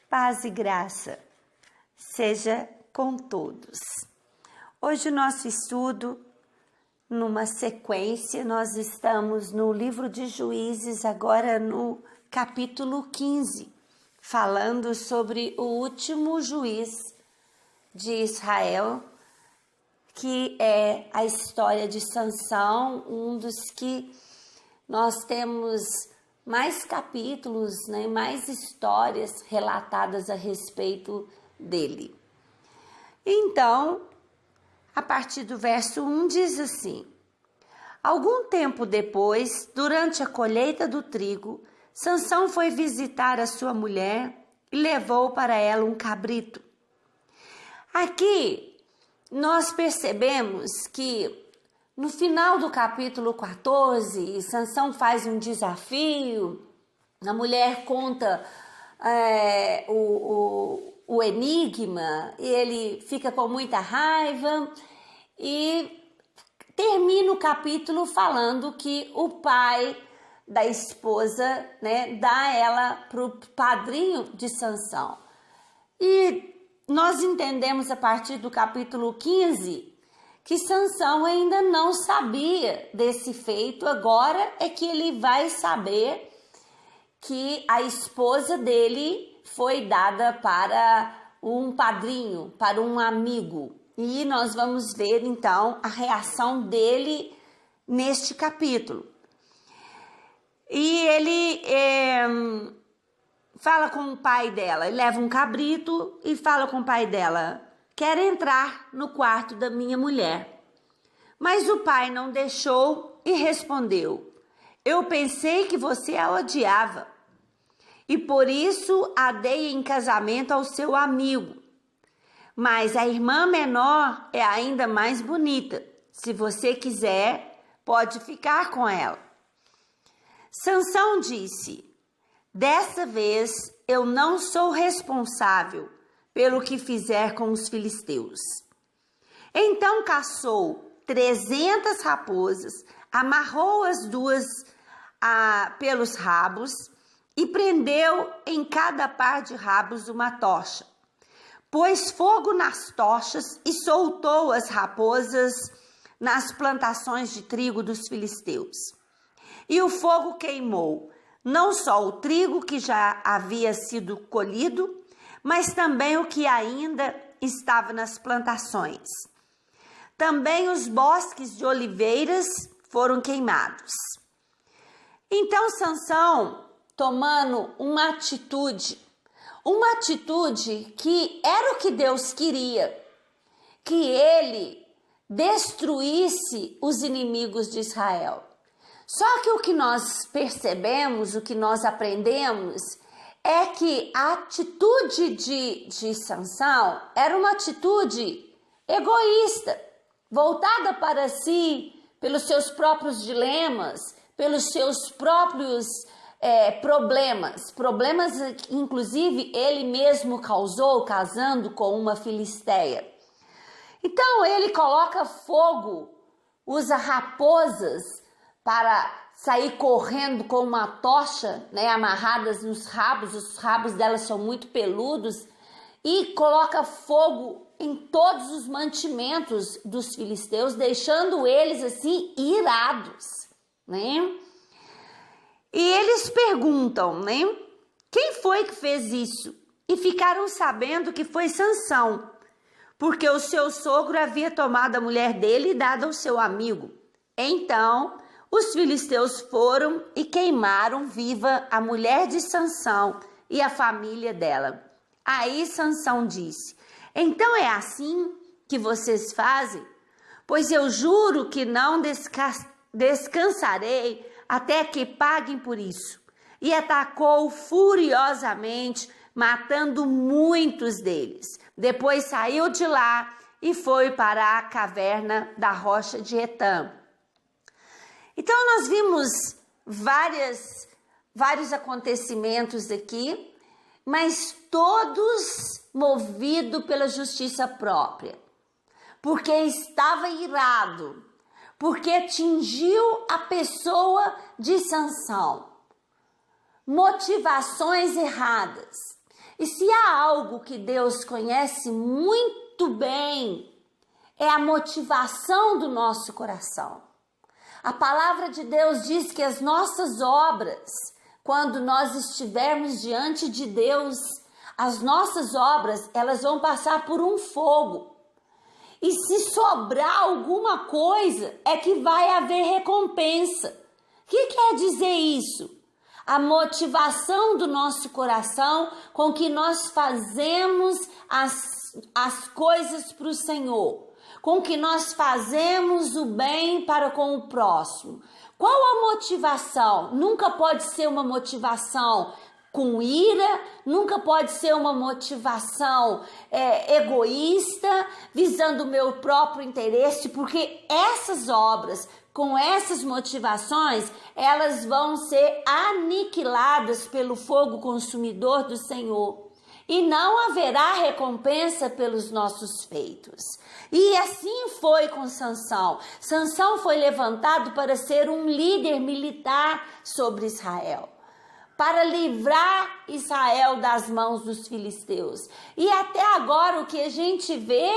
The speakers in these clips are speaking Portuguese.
Paz e graça seja com todos. Hoje o nosso estudo, numa sequência, nós estamos no livro de Juízes, agora no capítulo 15, falando sobre o último juiz de Israel, que é a história de Sansão, um dos que nós temos mais capítulos, mais histórias relatadas a respeito dele. Então, a partir do verso 1 diz assim: Algum tempo depois, durante a colheita do trigo, Sansão foi visitar a sua mulher e levou para ela um cabrito. Aqui nós percebemos que no final do capítulo 14, Sansão faz um desafio, a mulher conta o enigma, e ele fica com muita raiva e termina o capítulo falando que o pai da esposa, dá ela para o padrinho de Sansão. E nós entendemos a partir do capítulo 15 que Sansão ainda não sabia desse feito, agora é que ele vai saber que a esposa dele foi dada para um padrinho, para um amigo. E nós vamos ver então a reação dele neste capítulo. E ele fala com o pai dela, ele leva um cabrito e fala com o pai dela: quero entrar no quarto da minha mulher. Mas o pai não deixou e respondeu: eu pensei que você a odiava e por isso a dei em casamento ao seu amigo. Mas a irmã menor é ainda mais bonita. Se você quiser, pode ficar com ela. Sansão disse: dessa vez eu não sou responsável pelo que fizer com os filisteus. Então caçou 300 raposas, amarrou as duas pelos rabos e prendeu em cada par de rabos uma tocha. Pôs fogo nas tochas e soltou as raposas nas plantações de trigo dos filisteus. E o fogo queimou não só o trigo que já havia sido colhido, mas também o que ainda estava nas plantações. Também os bosques de oliveiras foram queimados. Então Sansão, tomando uma atitude que era o que Deus queria, que ele destruísse os inimigos de Israel. Só que o que nós percebemos, o que nós aprendemos, é que a atitude de Sansão era uma atitude egoísta, voltada para si, pelos seus próprios dilemas, pelos seus próprios problemas que inclusive ele mesmo causou casando com uma filisteia. Então ele coloca fogo, usa raposas para sair correndo com uma tocha, amarradas nos rabos, os rabos delas são muito peludos, e coloca fogo em todos os mantimentos dos filisteus, deixando eles assim irados, E eles perguntam, quem foi que fez isso? E ficaram sabendo que foi Sansão, porque o seu sogro havia tomado a mulher dele e dado ao seu amigo. Então os filisteus foram e queimaram viva a mulher de Sansão e a família dela. Aí Sansão disse: então é assim que vocês fazem? Pois eu juro que não descansarei até que paguem por isso. E atacou furiosamente, matando muitos deles. Depois saiu de lá e foi para a caverna da rocha de Etã. Então nós vimos vários acontecimentos aqui, mas todos movidos pela justiça própria, porque estava irado, porque atingiu a pessoa de Sansão. Motivações erradas. E se há algo que Deus conhece muito bem, é a motivação do nosso coração. A palavra de Deus diz que as nossas obras, quando nós estivermos diante de Deus, as nossas obras, elas vão passar por um fogo. E se sobrar alguma coisa, é que vai haver recompensa. O que quer dizer isso? A motivação do nosso coração com que nós fazemos as coisas para o Senhor, com que nós fazemos o bem para com o próximo. Qual a motivação? Nunca pode ser uma motivação com ira, nunca pode ser uma motivação egoísta, visando o meu próprio interesse, porque essas obras, com essas motivações, elas vão ser aniquiladas pelo fogo consumidor do Senhor. E não haverá recompensa pelos nossos feitos. E assim foi com Sansão. Sansão foi levantado para ser um líder militar sobre Israel, para livrar Israel das mãos dos filisteus. E até agora o que a gente vê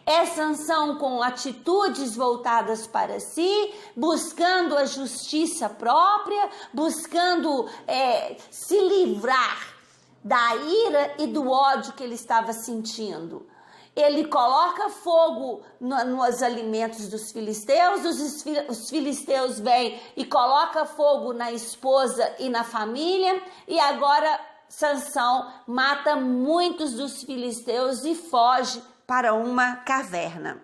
é Sansão com atitudes voltadas para si, buscando a justiça própria, buscando se livrar da ira e do ódio que ele estava sentindo. Ele coloca fogo nos alimentos dos filisteus, os filisteus vêm e colocam fogo na esposa e na família, e agora Sansão mata muitos dos filisteus e foge para uma caverna.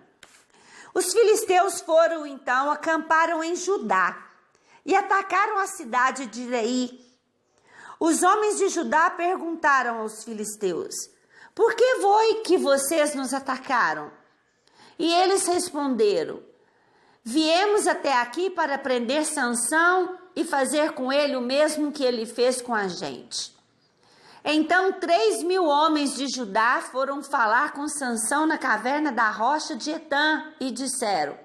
Os filisteus foram então, acamparam em Judá e atacaram a cidade de Leí. Os homens de Judá perguntaram aos filisteus: por que foi que vocês nos atacaram? E eles responderam: viemos até aqui para prender Sansão e fazer com ele o mesmo que ele fez com a gente. Então 3.000 homens de Judá foram falar com Sansão na caverna da rocha de Etã e disseram: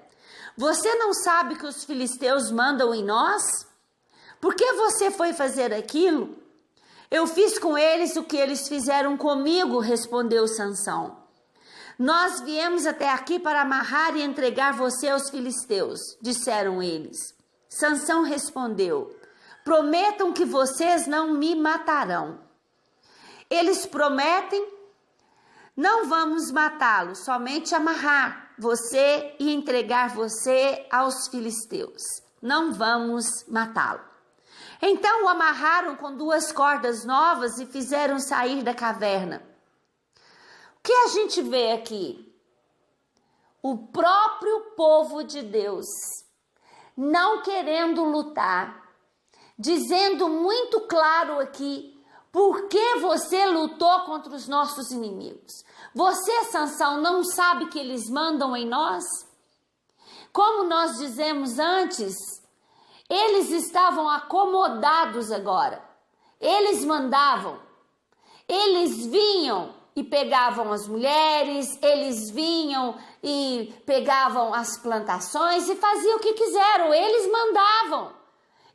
você não sabe que os filisteus mandam em nós? Por que você foi fazer aquilo? Eu fiz com eles o que eles fizeram comigo, respondeu Sansão. Nós viemos até aqui para amarrar e entregar você aos filisteus, disseram eles. Sansão respondeu: prometam que vocês não me matarão. Eles prometem: não vamos matá-lo, somente amarrar você e entregar você aos filisteus. Não vamos matá-lo. Então o amarraram com 2 cordas novas e fizeram sair da caverna. O que a gente vê aqui? O próprio povo de Deus não querendo lutar, dizendo muito claro aqui: por que você lutou contra os nossos inimigos? Você, Sansão, não sabe que eles mandam em nós? Como nós dizemos antes, eles estavam acomodados agora. Eles mandavam. Eles vinham e pegavam as mulheres, eles vinham e pegavam as plantações e faziam o que quiseram. Eles mandavam.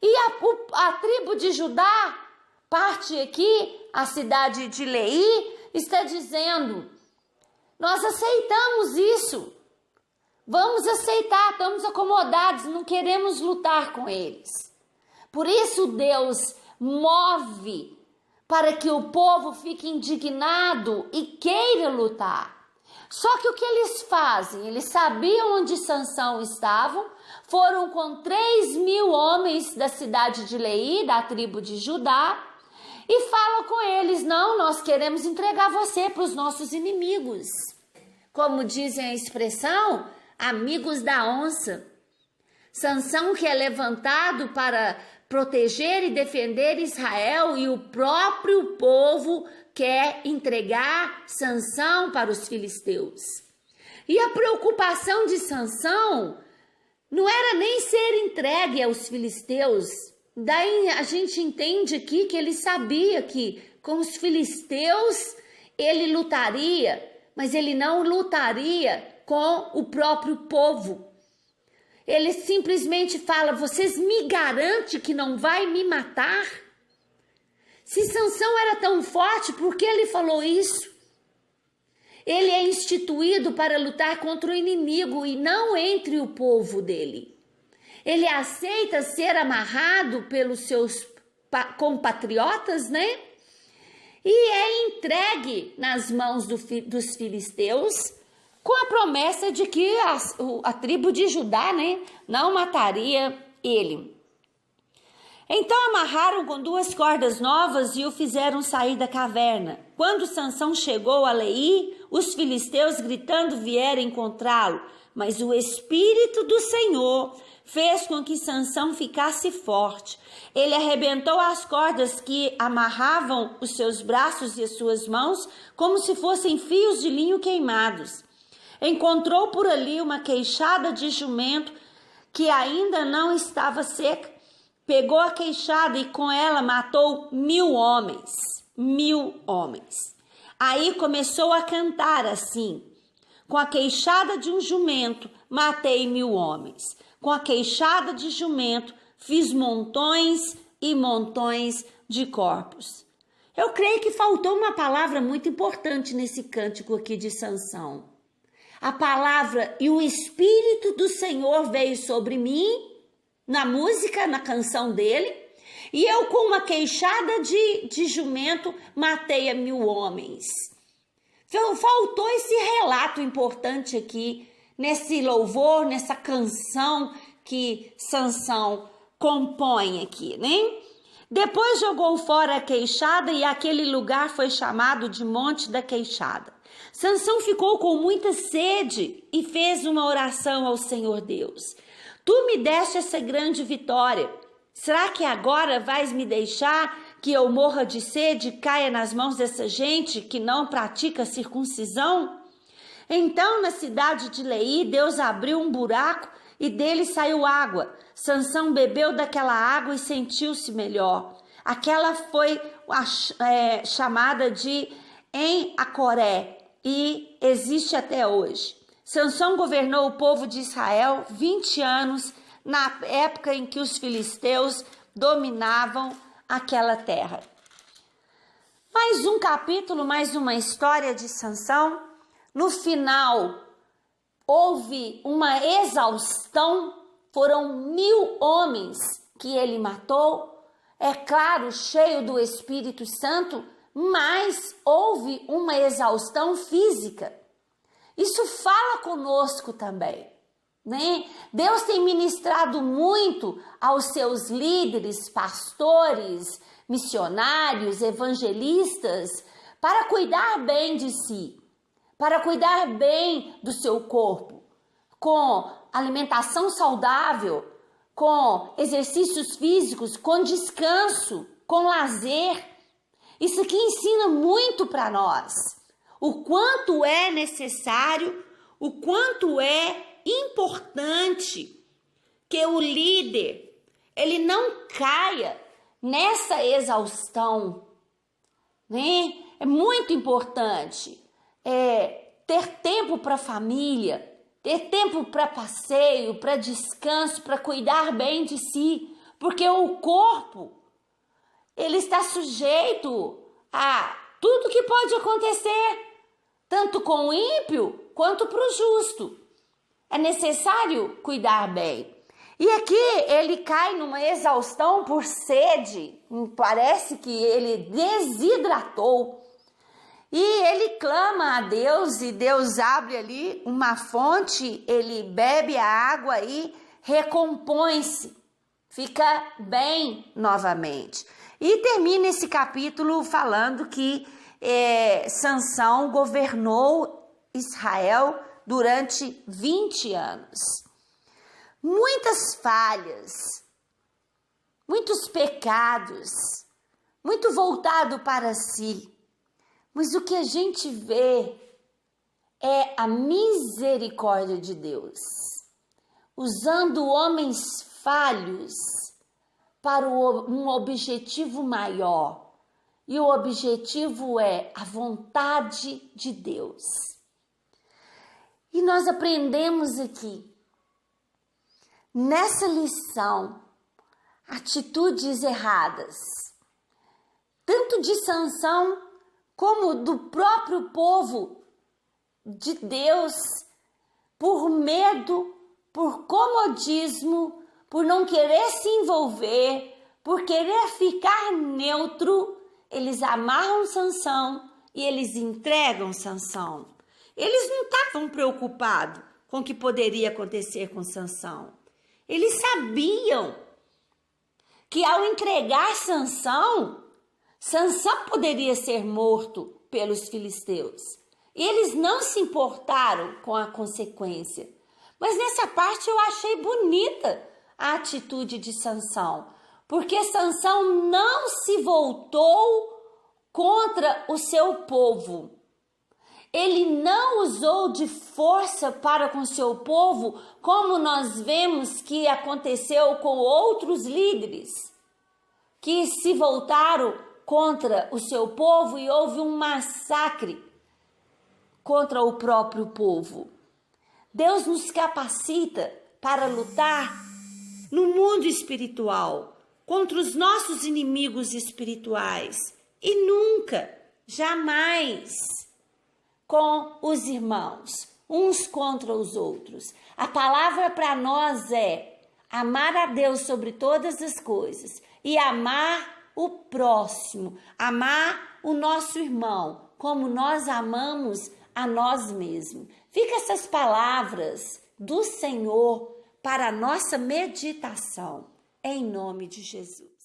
E a tribo de Judá, parte aqui, a cidade de Leí, está dizendo: nós aceitamos isso. Vamos aceitar, estamos acomodados, não queremos lutar com eles. Por isso Deus move para que o povo fique indignado e queira lutar. Só que o que eles fazem? Eles sabiam onde Sansão estava, foram com 3.000 homens da cidade de Leí, da tribo de Judá, e falam com eles: não, nós queremos entregar você para os nossos inimigos. Como dizem a expressão, amigos da onça. Sansão que é levantado para proteger e defender Israel, e o próprio povo quer entregar Sansão para os filisteus. E a preocupação de Sansão não era nem ser entregue aos filisteus. Daí a gente entende aqui que ele sabia que com os filisteus ele lutaria, mas ele não lutaria com o próprio povo. Ele simplesmente fala: vocês me garantem que não vai me matar? Se Sansão era tão forte, por que ele falou isso? Ele é instituído para lutar contra o inimigo e não entre o povo dele. Ele aceita ser amarrado pelos seus compatriotas, né? E é entregue nas mãos dos filisteus com a promessa de que a tribo de Judá, né, não mataria ele. Então amarraram com 2 cordas novas e o fizeram sair da caverna. Quando Sansão chegou a Leí, os filisteus gritando vieram encontrá-lo, mas o Espírito do Senhor fez com que Sansão ficasse forte. Ele arrebentou as cordas que amarravam os seus braços e as suas mãos, como se fossem fios de linho queimados. Encontrou por ali uma queixada de jumento que ainda não estava seca. Pegou a queixada e com ela matou 1000 homens. 1000 homens. Aí começou a cantar assim: com a queixada de um jumento, matei 1000 homens. Com a queixada de jumento, fiz montões e montões de corpos. Eu creio que faltou uma palavra muito importante nesse cântico aqui de Sansão. A palavra "e o Espírito do Senhor veio sobre mim", na música, na canção dele, e eu com uma queixada de jumento matei 1000 homens. Então, faltou esse relato importante aqui, nesse louvor, nessa canção que Sansão compõe aqui, né? Depois jogou fora a queixada e aquele lugar foi chamado de Monte da Queixada. Sansão ficou com muita sede e fez uma oração ao Senhor Deus. Tu me deste essa grande vitória. Será que agora vais me deixar que eu morra de sede e caia nas mãos dessa gente que não pratica circuncisão? Então, na cidade de Leí, Deus abriu um buraco e dele saiu água. Sansão bebeu daquela água e sentiu-se melhor. Aquela foi chamada de En-Acoré e existe até hoje. Sansão governou o povo de Israel 20 anos, na época em que os filisteus dominavam aquela terra. Mais um capítulo, mais uma história de Sansão. No final, houve uma exaustão, foram 1000 homens que ele matou, é claro, cheio do Espírito Santo, mas houve uma exaustão física. Isso fala conosco também, né? Deus tem ministrado muito aos seus líderes, pastores, missionários, evangelistas, para cuidar bem de si, para cuidar bem do seu corpo, com alimentação saudável, com exercícios físicos, com descanso, com lazer. Isso aqui ensina muito para nós. O quanto é necessário, o quanto é importante que o líder, ele não caia nessa exaustão, né? É muito importante ter tempo para a família, ter tempo para passeio, para descanso, para cuidar bem de si, porque o corpo, ele está sujeito a tudo que pode acontecer, tanto com o ímpio quanto para o justo. É necessário cuidar bem. E aqui ele cai numa exaustão por sede, parece que ele desidratou. E ele clama a Deus e Deus abre ali uma fonte, ele bebe a água e recompõe-se, fica bem novamente. E termina esse capítulo falando que Sansão governou Israel durante 20 anos. Muitas falhas, muitos pecados, muito voltado para si. Mas o que a gente vê é a misericórdia de Deus, usando homens falhos para um objetivo maior. E o objetivo é a vontade de Deus. E nós aprendemos aqui, nessa lição, atitudes erradas tanto de Sansão como do próprio povo de Deus, por medo, por comodismo, por não querer se envolver, por querer ficar neutro, eles amarram Sansão e eles entregam Sansão. Eles não estavam preocupados com o que poderia acontecer com Sansão. Eles sabiam que ao entregar Sansão, Sansão poderia ser morto pelos filisteus. E eles não se importaram com a consequência. Mas nessa parte eu achei bonita a atitude de Sansão, porque Sansão não se voltou contra o seu povo. Ele não usou de força para com seu povo, como nós vemos que aconteceu com outros líderes, que se voltaram contra o seu povo e houve um massacre contra o próprio povo. Deus nos capacita para lutar no mundo espiritual, contra os nossos inimigos espirituais, e nunca, jamais com os irmãos, uns contra os outros. A palavra para nós é amar a Deus sobre todas as coisas e amar o próximo, amar o nosso irmão, como nós amamos a nós mesmos. Fica essas palavras do Senhor para a nossa meditação, em nome de Jesus.